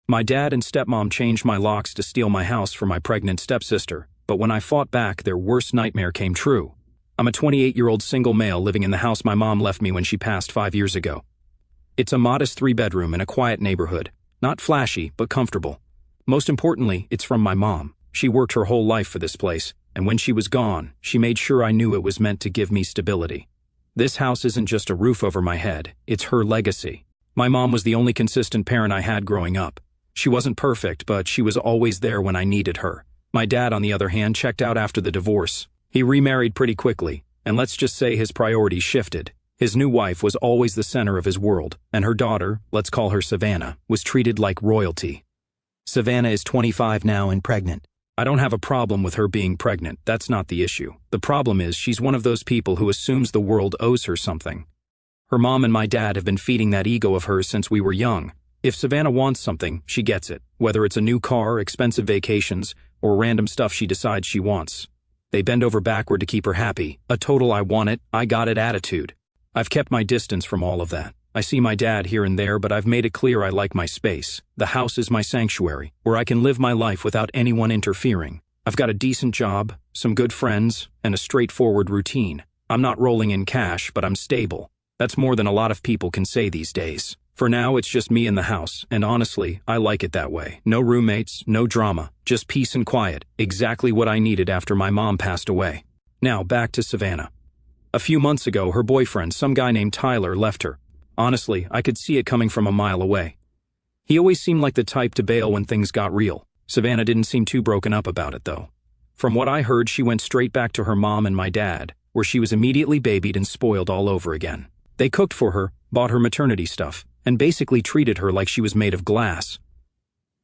My dad and stepmom changed my locks to steal my house for my pregnant stepsister, but when I fought back, their worst nightmare came true. I'm a 28-year-old single male living in the house my mom left me when she passed 5 years ago. It's a modest 3-bedroom in a quiet neighborhood. Not flashy, but comfortable. Most importantly, it's from my mom. She worked her whole life for this place, and when she was gone, she made sure I knew it was meant to give me stability. This house isn't just a roof over my head, it's her legacy. My mom was the only consistent parent I had growing up. She wasn't perfect, but she was always there when I needed her. My dad, on the other hand, checked out after the divorce. He remarried pretty quickly, and let's just say his priorities shifted. His new wife was always the center of his world, and her daughter, let's call her Savannah, was treated like royalty. Savannah is 25 now and pregnant. I don't have a problem with her being pregnant, that's not the issue. The problem is she's one of those people who assumes the world owes her something. Her mom and my dad have been feeding that ego of hers since we were young. If Savannah wants something, she gets it, whether it's a new car, expensive vacations, or random stuff she decides she wants. They bend over backward to keep her happy, a total I want it, I got it attitude. I've kept my distance from all of that. I see my dad here and there, but I've made it clear I like my space. The house is my sanctuary, where I can live my life without anyone interfering. I've got a decent job, some good friends, and a straightforward routine. I'm not rolling in cash, but I'm stable. That's more than a lot of people can say these days. For now, it's just me in the house, and honestly, I like it that way. No roommates, no drama, just peace and quiet, exactly what I needed after my mom passed away. Now, back to Savannah. A few months ago, her boyfriend, some guy named Tyler, left her. Honestly, I could see it coming from a mile away. He always seemed like the type to bail when things got real. Savannah didn't seem too broken up about it, though. From what I heard, she went straight back to her mom and my dad, where she was immediately babied and spoiled all over again. They cooked for her, bought her maternity stuff, and basically treated her like she was made of glass.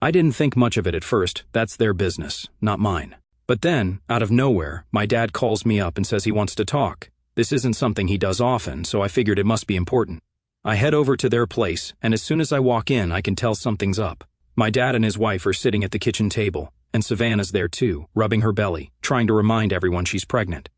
I didn't think much of it at first. That's their business, not mine. But then, out of nowhere, my dad calls me up and says he wants to talk. This isn't something he does often, so I figured it must be important. I head over to their place, and as soon as I walk in, I can tell something's up. My dad and his wife are sitting at the kitchen table, and Savannah's there too, rubbing her belly, trying to remind everyone she's pregnant.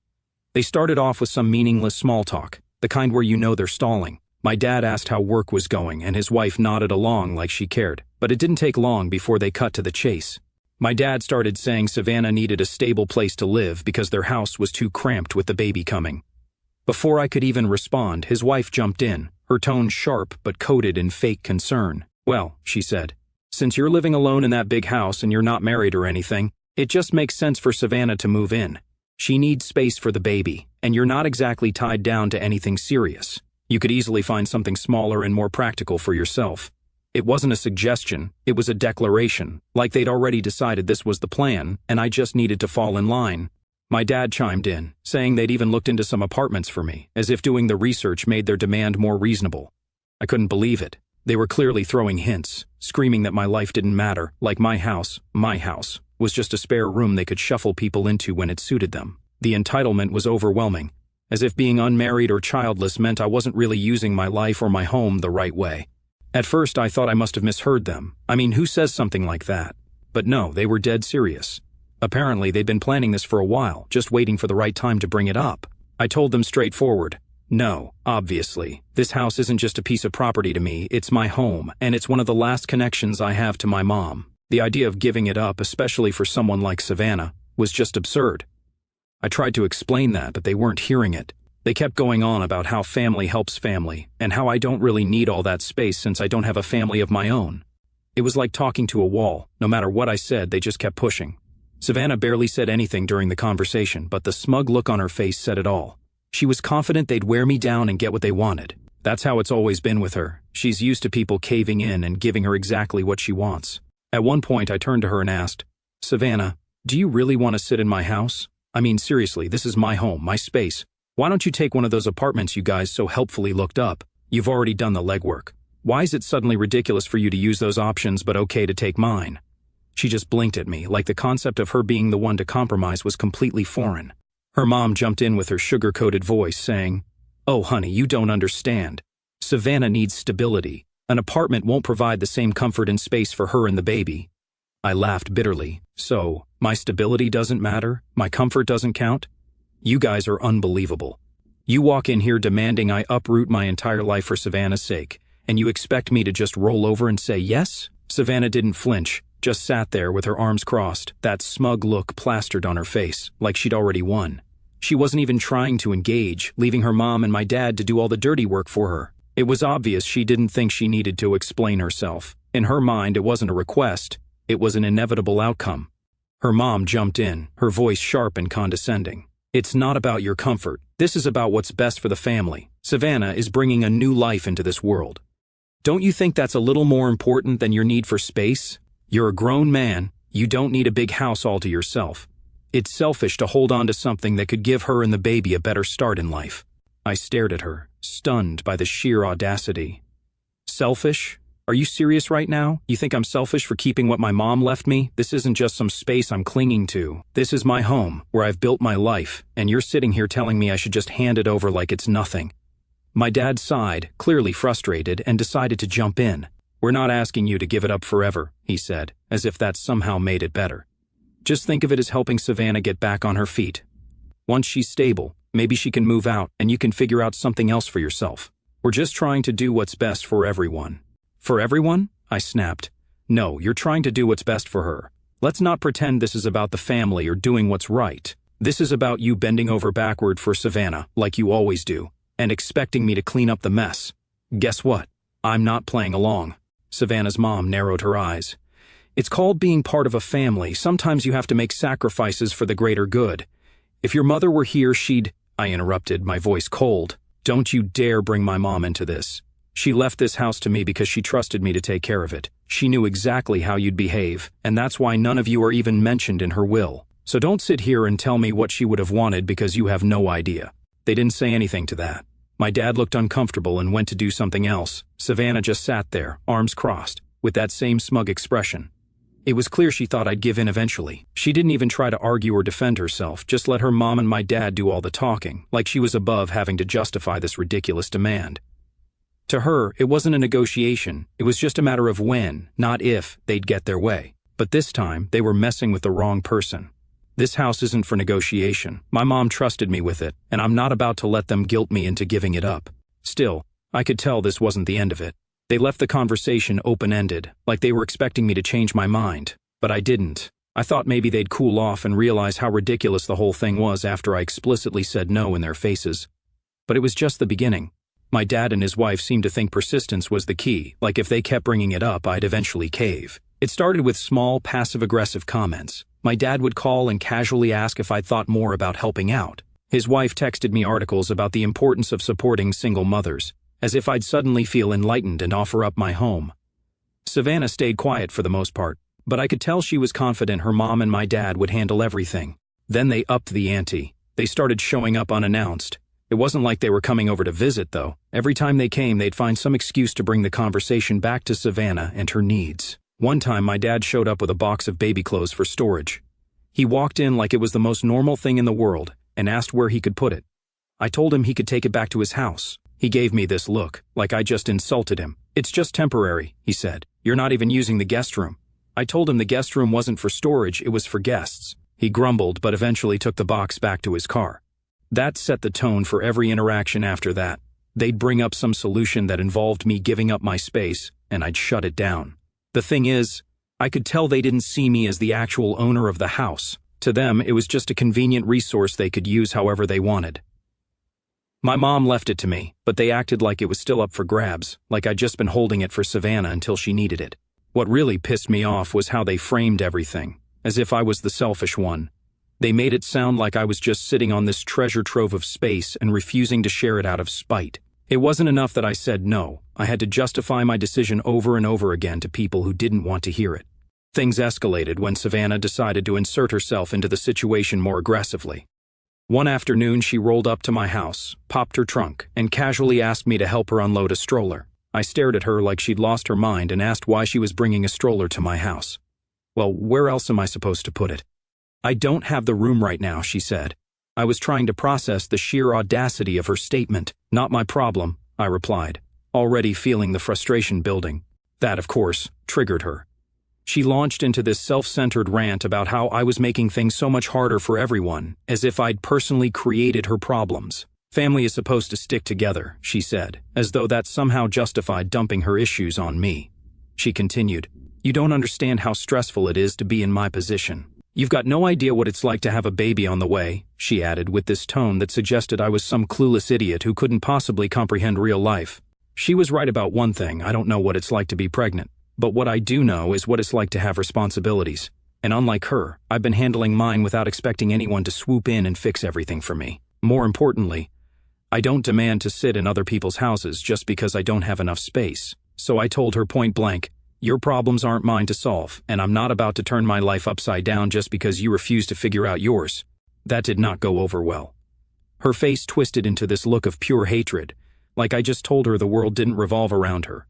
They started off with some meaningless small talk, the kind where you know they're stalling. My dad asked how work was going, and his wife nodded along like she cared, but it didn't take long before they cut to the chase. My dad started saying Savannah needed a stable place to live because their house was too cramped with the baby coming. Before I could even respond, his wife jumped in, her tone sharp but coated in fake concern. "Well," she said, "since you're living alone in that big house and you're not married or anything, it just makes sense for Savannah to move in. She needs space for the baby, and you're not exactly tied down to anything serious. You could easily find something smaller and more practical for yourself." It wasn't a suggestion, it was a declaration, like they'd already decided this was the plan, and I just needed to fall in line. My dad chimed in, saying they'd even looked into some apartments for me, as if doing the research made their demand more reasonable. I couldn't believe it. They were clearly throwing hints, screaming that my life didn't matter, like my house, was just a spare room they could shuffle people into when it suited them. The entitlement was overwhelming, as if being unmarried or childless meant I wasn't really using my life or my home the right way. At first, I thought I must have misheard them. I mean, who says something like that? But no, they were dead serious. Apparently, they'd been planning this for a while, just waiting for the right time to bring it up. I told them straightforward, "No, obviously. This house isn't just a piece of property to me, it's my home, and it's one of the last connections I have to my mom. The idea of giving it up, especially for someone like Savannah, was just absurd." I tried to explain that, but they weren't hearing it. They kept going on about how family helps family, and how I don't really need all that space since I don't have a family of my own. It was like talking to a wall. No matter what I said, they just kept pushing. Savannah barely said anything during the conversation, but the smug look on her face said it all. She was confident they'd wear me down and get what they wanted. That's how it's always been with her. She's used to people caving in and giving her exactly what she wants. At one point, I turned to her and asked, "Savannah, do you really want to sit in my house? I mean, seriously, this is my home, my space. Why don't you take one of those apartments you guys so helpfully looked up? You've already done the legwork. Why is it suddenly ridiculous for you to use those options but okay to take mine?" She just blinked at me, like the concept of her being the one to compromise was completely foreign. Her mom jumped in with her sugar-coated voice, saying, "Oh, honey, you don't understand. Savannah needs stability. An apartment won't provide the same comfort and space for her and the baby." I laughed bitterly. "So, my stability doesn't matter? My comfort doesn't count? You guys are unbelievable. You walk in here demanding I uproot my entire life for Savannah's sake, and you expect me to just roll over and say yes? Savannah didn't flinch, just sat there with her arms crossed, that smug look plastered on her face, like she'd already won. She wasn't even trying to engage, leaving her mom and my dad to do all the dirty work for her. It was obvious she didn't think she needed to explain herself. In her mind, it wasn't a request, it was an inevitable outcome. Her mom jumped in, her voice sharp and condescending. "It's not about your comfort. This is about what's best for the family. Savannah is bringing a new life into this world. Don't you think that's a little more important than your need for space? You're a grown man, you don't need a big house all to yourself. It's selfish to hold on to something that could give her and the baby a better start in life." I stared at her, stunned by the sheer audacity. Selfish? Are you serious right now? You think I'm selfish for keeping what my mom left me? This isn't just some space I'm clinging to. This is my home, where I've built my life, and you're sitting here telling me I should just hand it over like it's nothing. My dad sighed, clearly frustrated, and decided to jump in. "We're not asking you to give it up forever," he said, as if that somehow made it better. "Just think of it as helping Savannah get back on her feet. Once she's stable, maybe she can move out and you can figure out something else for yourself. We're just trying to do what's best for everyone." "For everyone?" I snapped. "No, you're trying to do what's best for her. Let's not pretend this is about the family or doing what's right. This is about you bending over backward for Savannah, like you always do, and expecting me to clean up the mess. Guess what? I'm not playing along." Savannah's mom narrowed her eyes. "It's called being part of a family. Sometimes you have to make sacrifices for the greater good. If your mother were here, she'd—" I interrupted, my voice cold. "Don't you dare bring my mom into this. She left this house to me because she trusted me to take care of it. She knew exactly how you'd behave, and that's why none of you are even mentioned in her will. So don't sit here and tell me what she would have wanted because you have no idea." They didn't say anything to that. My dad looked uncomfortable and went to do something else. Savannah just sat there, arms crossed, with that same smug expression. It was clear she thought I'd give in eventually. She didn't even try to argue or defend herself, just let her mom and my dad do all the talking, like she was above having to justify this ridiculous demand. To her, it wasn't a negotiation, it was just a matter of when, not if, they'd get their way. But this time, they were messing with the wrong person. This house isn't for negotiation. My mom trusted me with it, and I'm not about to let them guilt me into giving it up. Still, I could tell this wasn't the end of it. They left the conversation open-ended, like they were expecting me to change my mind. But I didn't. I thought maybe they'd cool off and realize how ridiculous the whole thing was after I explicitly said no in their faces. But it was just the beginning. My dad and his wife seemed to think persistence was the key, like if they kept bringing it up, I'd eventually cave. It started with small, passive-aggressive comments. My dad would call and casually ask if I'd thought more about helping out. His wife texted me articles about the importance of supporting single mothers, as if I'd suddenly feel enlightened and offer up my home. Savannah stayed quiet for the most part, but I could tell she was confident her mom and my dad would handle everything. Then they upped the ante. They started showing up unannounced. It wasn't like they were coming over to visit, though. Every time they came, they'd find some excuse to bring the conversation back to Savannah and her needs. One time, my dad showed up with a box of baby clothes for storage. He walked in like it was the most normal thing in the world and asked where he could put it. I told him he could take it back to his house. He gave me this look, like I just insulted him. "It's just temporary," he said. "You're not even using the guest room." I told him the guest room wasn't for storage, it was for guests. He grumbled, but eventually took the box back to his car. That set the tone for every interaction after that. They'd bring up some solution that involved me giving up my space, and I'd shut it down. The thing is, I could tell they didn't see me as the actual owner of the house. To them, it was just a convenient resource they could use however they wanted. My mom left it to me, but they acted like it was still up for grabs, like I'd just been holding it for Savannah until she needed it. What really pissed me off was how they framed everything, as if I was the selfish one. They made it sound like I was just sitting on this treasure trove of space and refusing to share it out of spite. It wasn't enough that I said no. I had to justify my decision over and over again to people who didn't want to hear it. Things escalated when Savannah decided to insert herself into the situation more aggressively. One afternoon, she rolled up to my house, popped her trunk, and casually asked me to help her unload a stroller. I stared at her like she'd lost her mind and asked why she was bringing a stroller to my house. "Well, where else am I supposed to put it?" "I don't have the room right now," she said. I was trying to process the sheer audacity of her statement. "Not my problem," I replied, already feeling the frustration building. That, of course, triggered her. She launched into this self-centered rant about how I was making things so much harder for everyone, as if I'd personally created her problems. "Family is supposed to stick together," she said, as though that somehow justified dumping her issues on me. She continued, You don't understand how stressful it is to be in my position. You've got no idea what it's like to have a baby on the way, she added with this tone that suggested I was some clueless idiot who couldn't possibly comprehend real life. She was right about one thing: I don't know what it's like to be pregnant. But what I do know is what it's like to have responsibilities. And unlike her, I've been handling mine without expecting anyone to swoop in and fix everything for me. More importantly, I don't demand to sit in other people's houses just because I don't have enough space. So I told her point blank, your problems aren't mine to solve, and I'm not about to turn my life upside down just because you refuse to figure out yours. That did not go over well. Her face twisted into this look of pure hatred, like I just told her the world didn't revolve around her.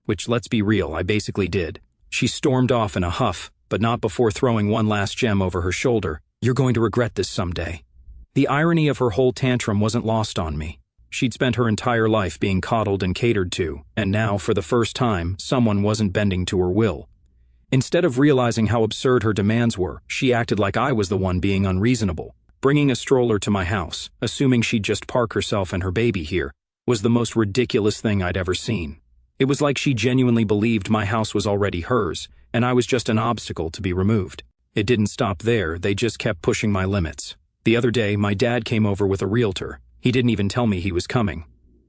Which, let's be real, I basically did. She stormed off in a huff, but not before throwing one last gem over her shoulder. You're going to regret this someday. The irony of her whole tantrum wasn't lost on me. She'd spent her entire life being coddled and catered to, and now, for the first time, someone wasn't bending to her will. Instead of realizing how absurd her demands were, she acted like I was the one being unreasonable. Bringing a stroller to my house, assuming she'd just park herself and her baby here, was the most ridiculous thing I'd ever seen. It was like she genuinely believed my house was already hers, and I was just an obstacle to be removed. It didn't stop there, they just kept pushing my limits. The other day, my dad came over with a realtor. He didn't even tell me he was coming.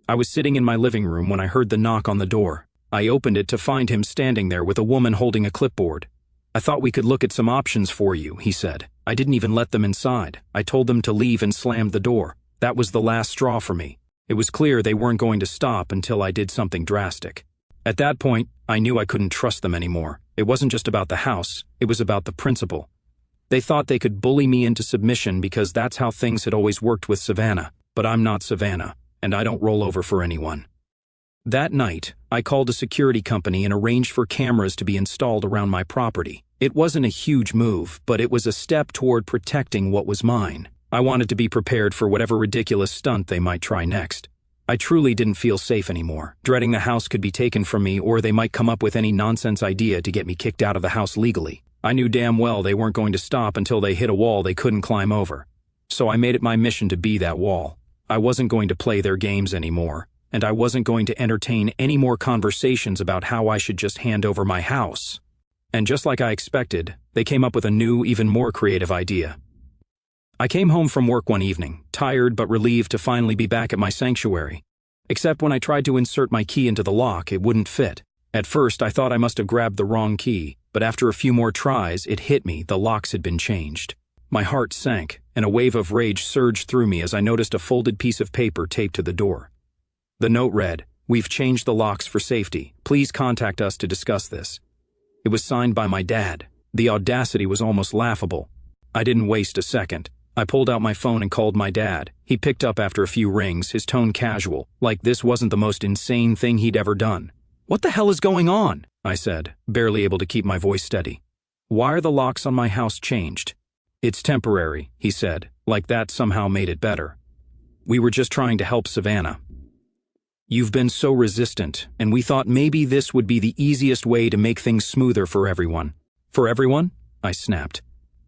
I was sitting in my living room when I heard the knock on the door. I opened it to find him standing there with a woman holding a clipboard. I thought we could look at some options for you, he said. I didn't even let them inside. I told them to leave and slammed the door. That was the last straw for me. It was clear they weren't going to stop until I did something drastic. At that point, I knew I couldn't trust them anymore. It wasn't just about the house, it was about the principle. They thought they could bully me into submission because that's how things had always worked with Savannah. But I'm not Savannah, and I don't roll over for anyone. That night, I called a security company and arranged for cameras to be installed around my property. It wasn't a huge move, but it was a step toward protecting what was mine. I wanted to be prepared for whatever ridiculous stunt they might try next. I truly didn't feel safe anymore, dreading the house could be taken from me or they might come up with any nonsense idea to get me kicked out of the house legally. I knew damn well they weren't going to stop until they hit a wall they couldn't climb over. So I made it my mission to be that wall. I wasn't going to play their games anymore, and I wasn't going to entertain any more conversations about how I should just hand over my house. And just like I expected, they came up with a new, even more creative idea. I came home from work one evening, tired but relieved to finally be back at my sanctuary. Except when I tried to insert my key into the lock, it wouldn't fit. At first, I thought I must have grabbed the wrong key, but after a few more tries, it hit me: the locks had been changed. My heart sank, and a wave of rage surged through me as I noticed a folded piece of paper taped to the door. The note read, "We've changed the locks for safety. Please contact us to discuss this." It was signed by my dad. The audacity was almost laughable. I didn't waste a second. I pulled out my phone and called my dad. He picked up after a few rings, his tone casual, like this wasn't the most insane thing he'd ever done. "What the hell is going on?" I said, barely able to keep my voice steady. "Why are the locks on my house changed?" "It's temporary," he said, like that somehow made it better. "We were just trying to help Savannah. You've been so resistant, and we thought maybe this would be the easiest way to make things smoother for everyone." "For everyone?" I snapped.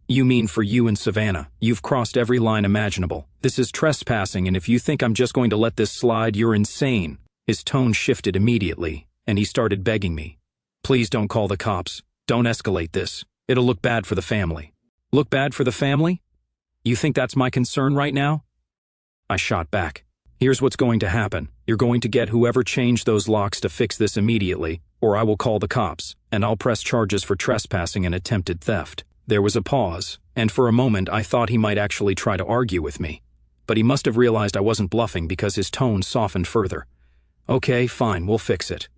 "You mean for you and Savannah. You've crossed every line imaginable. This is trespassing, and if you think I'm just going to let this slide, you're insane." His tone shifted immediately, and he started begging me. "Please don't call the cops. Don't escalate this. It'll look bad for the family." "Look bad for the family? You think that's my concern right now?" I shot back. "Here's what's going to happen. You're going to get whoever changed those locks to fix this immediately, or I will call the cops, and I'll press charges for trespassing and attempted theft." There was a pause, and for a moment I thought he might actually try to argue with me. But he must have realized I wasn't bluffing because his tone softened further. "Okay, fine, we'll fix it.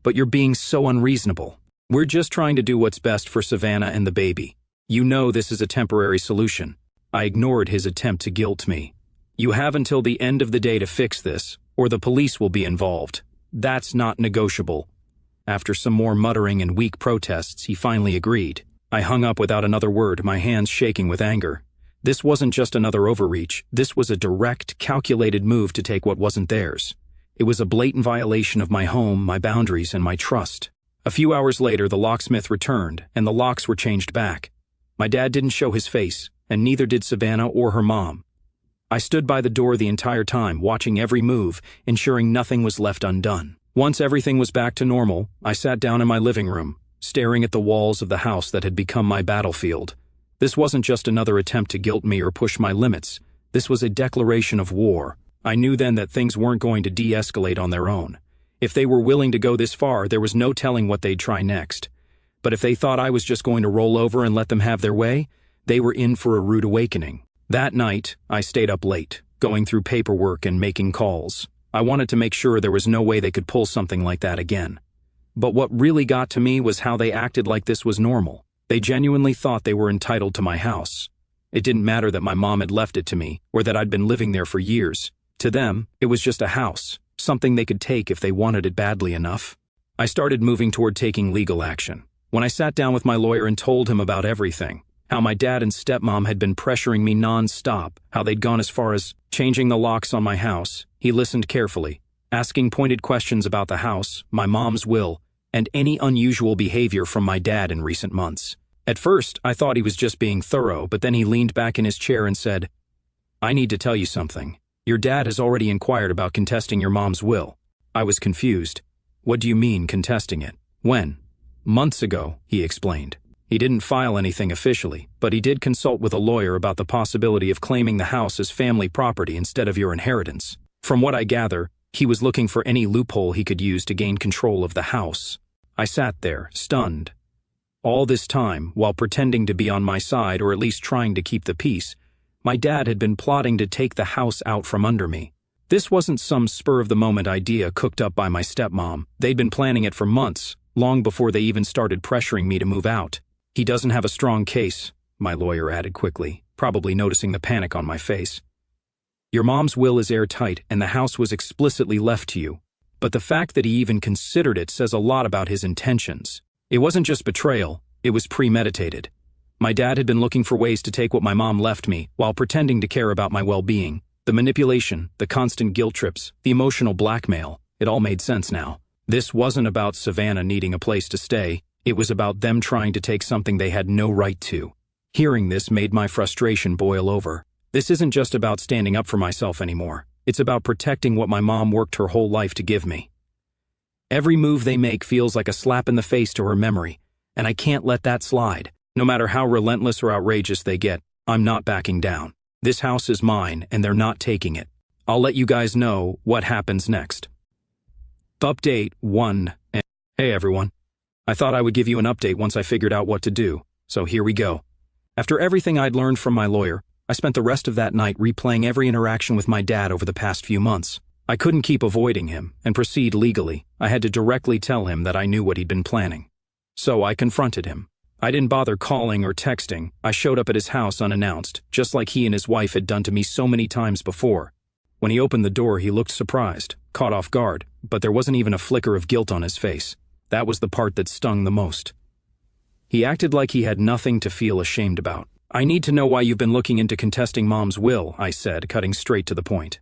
But you're being so unreasonable. We're just trying to do what's best for Savannah and the baby. You know this is a temporary solution." I ignored his attempt to guilt me. "You have until the end of the day to fix this, or the police will be involved. That's not negotiable." After some more muttering and weak protests, he finally agreed. I hung up without another word, my hands shaking with anger. This wasn't just another overreach. This was a direct, calculated move to take what wasn't theirs. It was a blatant violation of my home, my boundaries, and my trust. A few hours later, the locksmith returned, and the locks were changed back. My dad didn't show his face, and neither did Savannah or her mom. I stood by the door the entire time, watching every move, ensuring nothing was left undone. Once everything was back to normal, I sat down in my living room, staring at the walls of the house that had become my battlefield. This wasn't just another attempt to guilt me or push my limits. This was a declaration of war. I knew then that things weren't going to de-escalate on their own. If they were willing to go this far, there was no telling what they'd try next. But if they thought I was just going to roll over and let them have their way, they were in for a rude awakening. That night, I stayed up late, going through paperwork and making calls. I wanted to make sure there was no way they could pull something like that again. But what really got to me was how they acted like this was normal. They genuinely thought they were entitled to my house. It didn't matter that my mom had left it to me, or that I'd been living there for years. To them, it was just a house, something they could take if they wanted it badly enough. I started moving toward taking legal action. When I sat down with my lawyer and told him about everything, how my dad and stepmom had been pressuring me non-stop, how they'd gone as far as changing the locks on my house, he listened carefully, asking pointed questions about the house, my mom's will, and any unusual behavior from my dad in recent months. At first, I thought he was just being thorough, but then he leaned back in his chair and said, "I need to tell you something. Your dad has already inquired about contesting your mom's will." I was confused. "What do you mean, contesting it? When?" "Months ago," he explained. He didn't file anything officially, but he did consult with a lawyer about the possibility of claiming the house as family property instead of your inheritance. From what I gather, he was looking for any loophole he could use to gain control of the house. I sat there, stunned. All this time, while pretending to be on my side or at least trying to keep the peace, my dad had been plotting to take the house out from under me. This wasn't some spur-of-the-moment idea cooked up by my stepmom. They'd been planning it for months, long before they even started pressuring me to move out. "He doesn't have a strong case," my lawyer added quickly, probably noticing the panic on my face. "Your mom's will is airtight, and the house was explicitly left to you. But the fact that he even considered it says a lot about his intentions. It wasn't just betrayal, it was premeditated. My dad had been looking for ways to take what my mom left me while pretending to care about my well-being. The manipulation, the constant guilt trips, the emotional blackmail, it all made sense now. This wasn't about Savannah needing a place to stay. It was about them trying to take something they had no right to. Hearing this made my frustration boil over. This isn't just about standing up for myself anymore. It's about protecting what my mom worked her whole life to give me. Every move they make feels like a slap in the face to her memory, and I can't let that slide. No matter how relentless or outrageous they get, I'm not backing down. This house is mine, and they're not taking it. I'll let you guys know what happens next. Update 1. Hey everyone. I thought I would give you an update once I figured out what to do, so here we go. After everything I'd learned from my lawyer, I spent the rest of that night replaying every interaction with my dad over the past few months. I couldn't keep avoiding him and proceed legally. I had to directly tell him that I knew what he'd been planning. So I confronted him. I didn't bother calling or texting. I showed up at his house unannounced, just like he and his wife had done to me so many times before. When he opened the door, he looked surprised, caught off guard, but there wasn't even a flicker of guilt on his face. That was the part that stung the most. He acted like he had nothing to feel ashamed about. "I need to know why you've been looking into contesting Mom's will," I said, cutting straight to the point.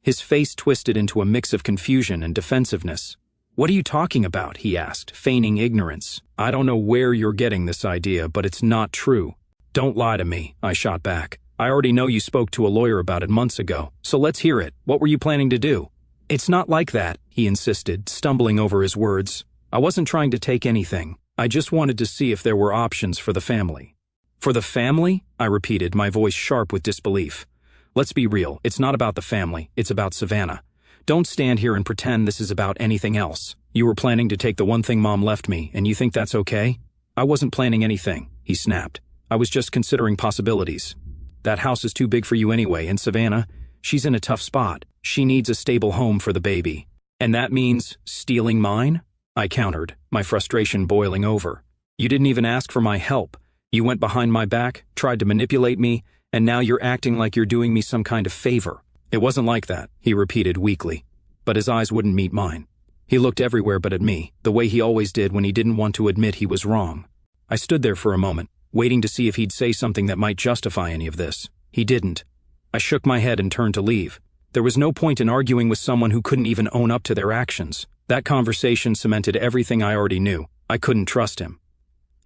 His face twisted into a mix of confusion and defensiveness. "What are you talking about?" he asked, feigning ignorance. "I don't know where you're getting this idea, but it's not true." "Don't lie to me," I shot back. "I already know you spoke to a lawyer about it months ago, so let's hear it. What were you planning to do?" "It's not like that," he insisted, stumbling over his words. "I wasn't trying to take anything. I just wanted to see if there were options for the family." "For the family?" I repeated, my voice sharp with disbelief. "Let's be real, it's not about the family, it's about Savannah. Don't stand here and pretend this is about anything else. You were planning to take the one thing Mom left me, and you think that's okay?" "I wasn't planning anything," he snapped. "I was just considering possibilities. That house is too big for you anyway, and Savannah, she's in a tough spot. She needs a stable home for the baby." "And that means stealing mine?" I countered, my frustration boiling over. "You didn't even ask for my help. You went behind my back, tried to manipulate me, and now you're acting like you're doing me some kind of favor." "It wasn't like that," he repeated weakly, but his eyes wouldn't meet mine. He looked everywhere but at me, the way he always did when he didn't want to admit he was wrong. I stood there for a moment, waiting to see if he'd say something that might justify any of this. He didn't. I shook my head and turned to leave. There was no point in arguing with someone who couldn't even own up to their actions. That conversation cemented everything I already knew. I couldn't trust him.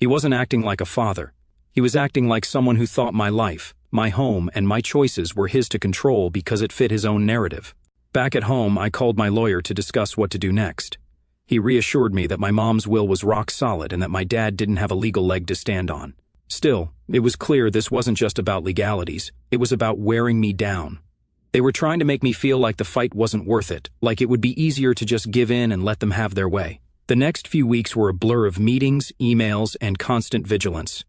He wasn't acting like a father. He was acting like someone who thought my life, my home, and my choices were his to control because it fit his own narrative. Back at home, I called my lawyer to discuss what to do next. He reassured me that my mom's will was rock solid and that my dad didn't have a legal leg to stand on. Still, it was clear this wasn't just about legalities, it was about wearing me down. They were trying to make me feel like the fight wasn't worth it, like it would be easier to just give in and let them have their way. The next few weeks were a blur of meetings, emails, and constant vigilance.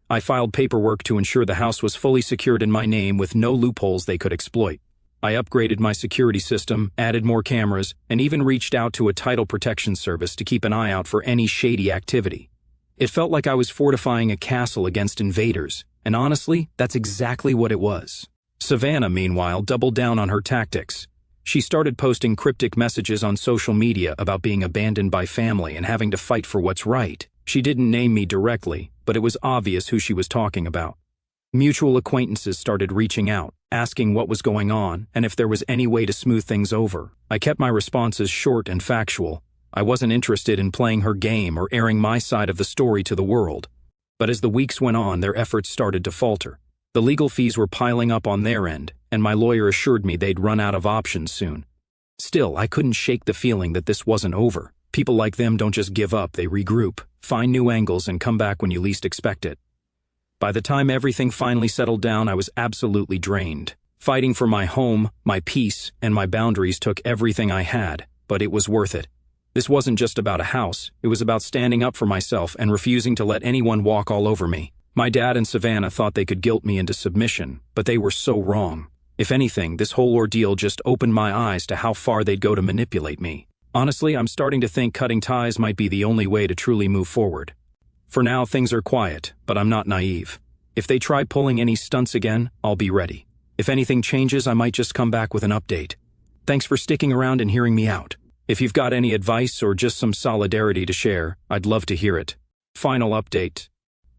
I filed paperwork to ensure the house was fully secured in my name with no loopholes they could exploit. I upgraded my security system, added more cameras, and even reached out to a title protection service to keep an eye out for any shady activity. It felt like I was fortifying a castle against invaders, and honestly, that's exactly what it was. Savannah, meanwhile, doubled down on her tactics. She started posting cryptic messages on social media about being abandoned by family and having to fight for what's right. She didn't name me directly, but it was obvious who she was talking about. Mutual acquaintances started reaching out, asking what was going on and if there was any way to smooth things over. I kept my responses short and factual. I wasn't interested in playing her game or airing my side of the story to the world. But as the weeks went on, their efforts started to falter. The legal fees were piling up on their end, and my lawyer assured me they'd run out of options soon. Still, I couldn't shake the feeling that this wasn't over. People like them don't just give up, they regroup, find new angles, and come back when you least expect it. By the time everything finally settled down, I was absolutely drained. Fighting for my home, my peace, and my boundaries took everything I had, but it was worth it. This wasn't just about a house, it was about standing up for myself and refusing to let anyone walk all over me. My dad and Savannah thought they could guilt me into submission, but they were so wrong. If anything, this whole ordeal just opened my eyes to how far they'd go to manipulate me. Honestly, I'm starting to think cutting ties might be the only way to truly move forward. For now, things are quiet, but I'm not naive. If they try pulling any stunts again, I'll be ready. If anything changes, I might just come back with an update. Thanks for sticking around and hearing me out. If you've got any advice or just some solidarity to share, I'd love to hear it. Final update.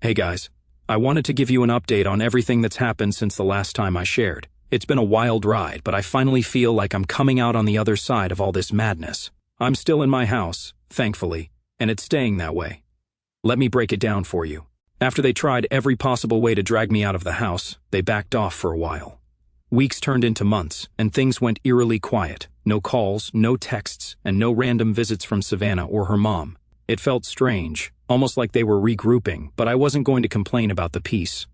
Hey guys, I wanted to give you an update on everything that's happened since the last time I shared. It's been a wild ride, but I finally feel like I'm coming out on the other side of all this madness. I'm still in my house, thankfully, and it's staying that way. Let me break it down for you. After they tried every possible way to drag me out of the house, they backed off for a while. Weeks turned into months, and things went eerily quiet. No calls, no texts, and no random visits from Savannah or her mom. It felt strange, almost like they were regrouping, but I wasn't going to complain about the peace.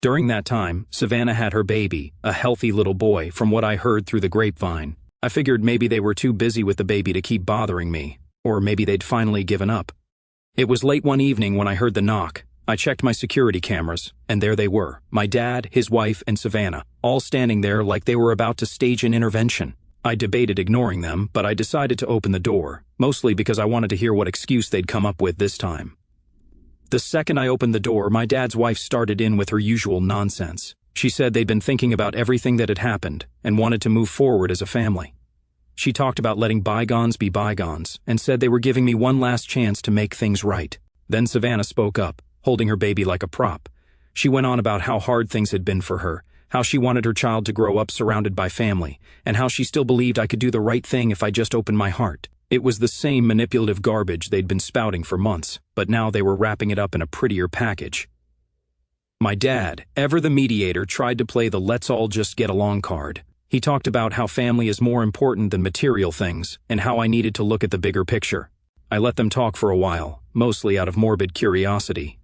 During that time, Savannah had her baby, a healthy little boy, from what I heard through the grapevine. I figured maybe they were too busy with the baby to keep bothering me, or maybe they'd finally given up. It was late one evening when I heard the knock. I checked my security cameras, and there they were, my dad, his wife, and Savannah, all standing there like they were about to stage an intervention. I debated ignoring them, but I decided to open the door, mostly because I wanted to hear what excuse they'd come up with this time. The second I opened the door, my dad's wife started in with her usual nonsense. She said they'd been thinking about everything that had happened and wanted to move forward as a family. She talked about letting bygones be bygones and said they were giving me one last chance to make things right. Then Savannah spoke up, holding her baby like a prop. She went on about how hard things had been for her, how she wanted her child to grow up surrounded by family, and how she still believed I could do the right thing if I just opened my heart. It was the same manipulative garbage they'd been spouting for months, but now they were wrapping it up in a prettier package. My dad, ever the mediator, tried to play the let's all just get along card. He talked about how family is more important than material things, and how I needed to look at the bigger picture. I let them talk for a while, mostly out of morbid curiosity.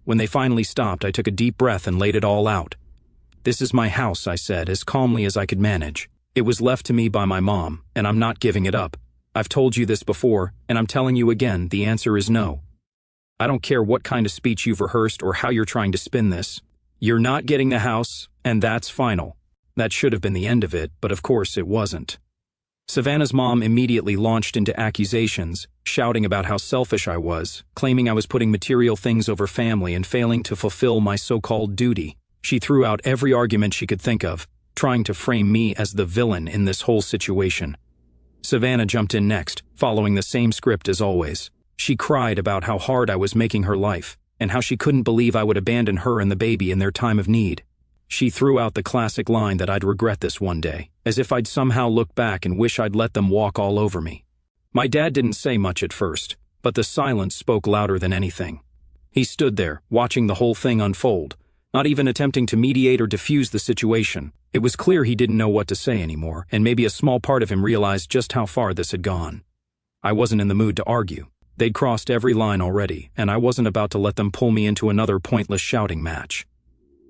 When they finally stopped, I took a deep breath and laid it all out. "This is my house," I said, as calmly as I could manage. "It was left to me by my mom, and I'm not giving it up. I've told you this before, and I'm telling you again, the answer is no. I don't care what kind of speech you've rehearsed or how you're trying to spin this. You're not getting the house, and that's final." That should have been the end of it, but of course it wasn't. Savannah's mom immediately launched into accusations, shouting about how selfish I was, claiming I was putting material things over family and failing to fulfill my so-called duty. She threw out every argument she could think of, trying to frame me as the villain in this whole situation. Savannah jumped in next, following the same script as always. She cried about how hard I was making her life, and how she couldn't believe I would abandon her and the baby in their time of need. She threw out the classic line that I'd regret this one day, as if I'd somehow look back and wish I'd let them walk all over me. My dad didn't say much at first, but the silence spoke louder than anything. He stood there, watching the whole thing unfold, not even attempting to mediate or diffuse the situation. It was clear he didn't know what to say anymore, and maybe a small part of him realized just how far this had gone. I wasn't in the mood to argue. They'd crossed every line already, and I wasn't about to let them pull me into another pointless shouting match.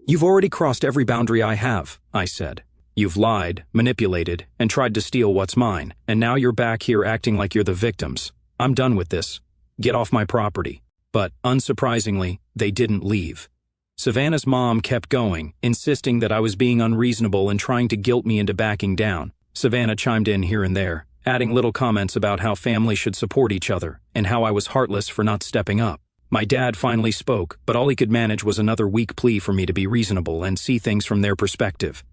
"You've already crossed every boundary I have," I said. "You've lied, manipulated, and tried to steal what's mine, and now you're back here acting like you're the victims. I'm done with this. Get off my property." But, unsurprisingly, they didn't leave. Savannah's mom kept going, insisting that I was being unreasonable and trying to guilt me into backing down. Savannah chimed in here and there, adding little comments about how family should support each other, and how I was heartless for not stepping up. My dad finally spoke, but all he could manage was another weak plea for me to be reasonable and see things from their perspective.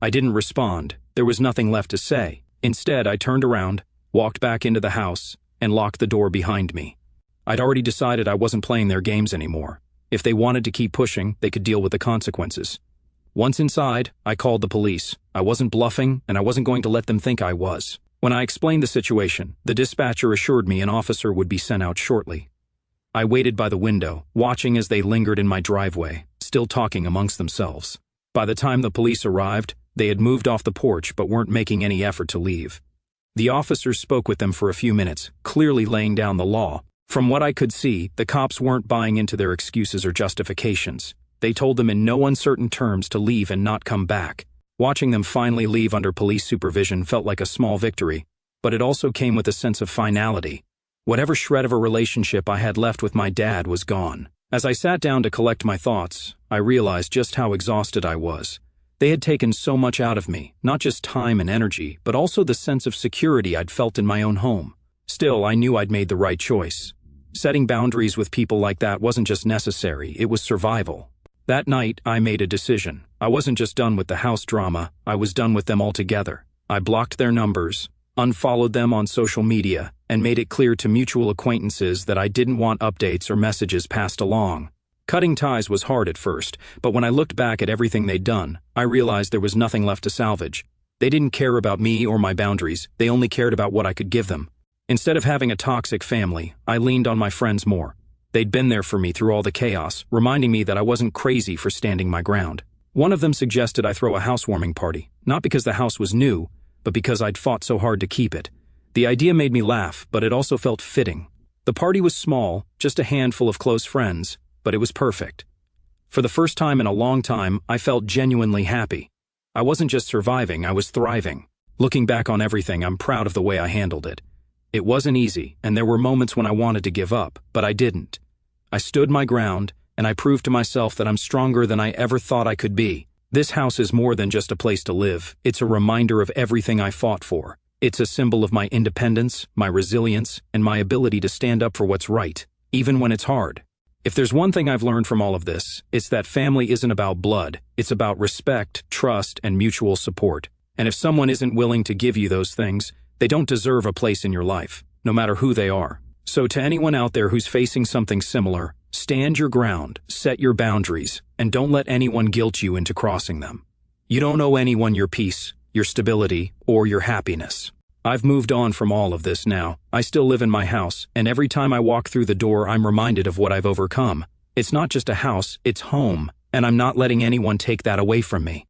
I didn't respond. There was nothing left to say. Instead, I turned around, walked back into the house, and locked the door behind me. I'd already decided I wasn't playing their games anymore. If they wanted to keep pushing, they could deal with the consequences. Once inside, I called the police. I wasn't bluffing, and I wasn't going to let them think I was. When I explained the situation, the dispatcher assured me an officer would be sent out shortly. I waited by the window, watching as they lingered in my driveway, still talking amongst themselves. By the time the police arrived, they had moved off the porch but weren't making any effort to leave. The officers spoke with them for a few minutes, clearly laying down the law. From what I could see, the cops weren't buying into their excuses or justifications. They told them in no uncertain terms to leave and not come back. Watching them finally leave under police supervision felt like a small victory, but it also came with a sense of finality. Whatever shred of a relationship I had left with my dad was gone. As I sat down to collect my thoughts, I realized just how exhausted I was. They had taken so much out of me, not just time and energy, but also the sense of security I'd felt in my own home. Still, I knew I'd made the right choice. Setting boundaries with people like that wasn't just necessary, it was survival. That night, I made a decision. I wasn't just done with the house drama, I was done with them altogether. I blocked their numbers, unfollowed them on social media, and made it clear to mutual acquaintances that I didn't want updates or messages passed along. Cutting ties was hard at first, but when I looked back at everything they'd done, I realized there was nothing left to salvage. They didn't care about me or my boundaries, they only cared about what I could give them. Instead of having a toxic family, I leaned on my friends more. They'd been there for me through all the chaos, reminding me that I wasn't crazy for standing my ground. One of them suggested I throw a housewarming party, not because the house was new, but because I'd fought so hard to keep it. The idea made me laugh, but it also felt fitting. The party was small, just a handful of close friends, but it was perfect. For the first time in a long time, I felt genuinely happy. I wasn't just surviving, I was thriving. Looking back on everything, I'm proud of the way I handled it. It wasn't easy, and there were moments when I wanted to give up, but I didn't. I stood my ground, and I proved to myself that I'm stronger than I ever thought I could be. This house is more than just a place to live. It's a reminder of everything I fought for. It's a symbol of my independence, my resilience, and my ability to stand up for what's right, even when it's hard. If there's one thing I've learned from all of this, it's that family isn't about blood. It's about respect, trust, and mutual support. And if someone isn't willing to give you those things, they don't deserve a place in your life, no matter who they are. So to anyone out there who's facing something similar, stand your ground, set your boundaries, and don't let anyone guilt you into crossing them. You don't owe anyone your peace, your stability, or your happiness. I've moved on from all of this now. I still live in my house, and every time I walk through the door, I'm reminded of what I've overcome. It's not just a house, it's home, and I'm not letting anyone take that away from me.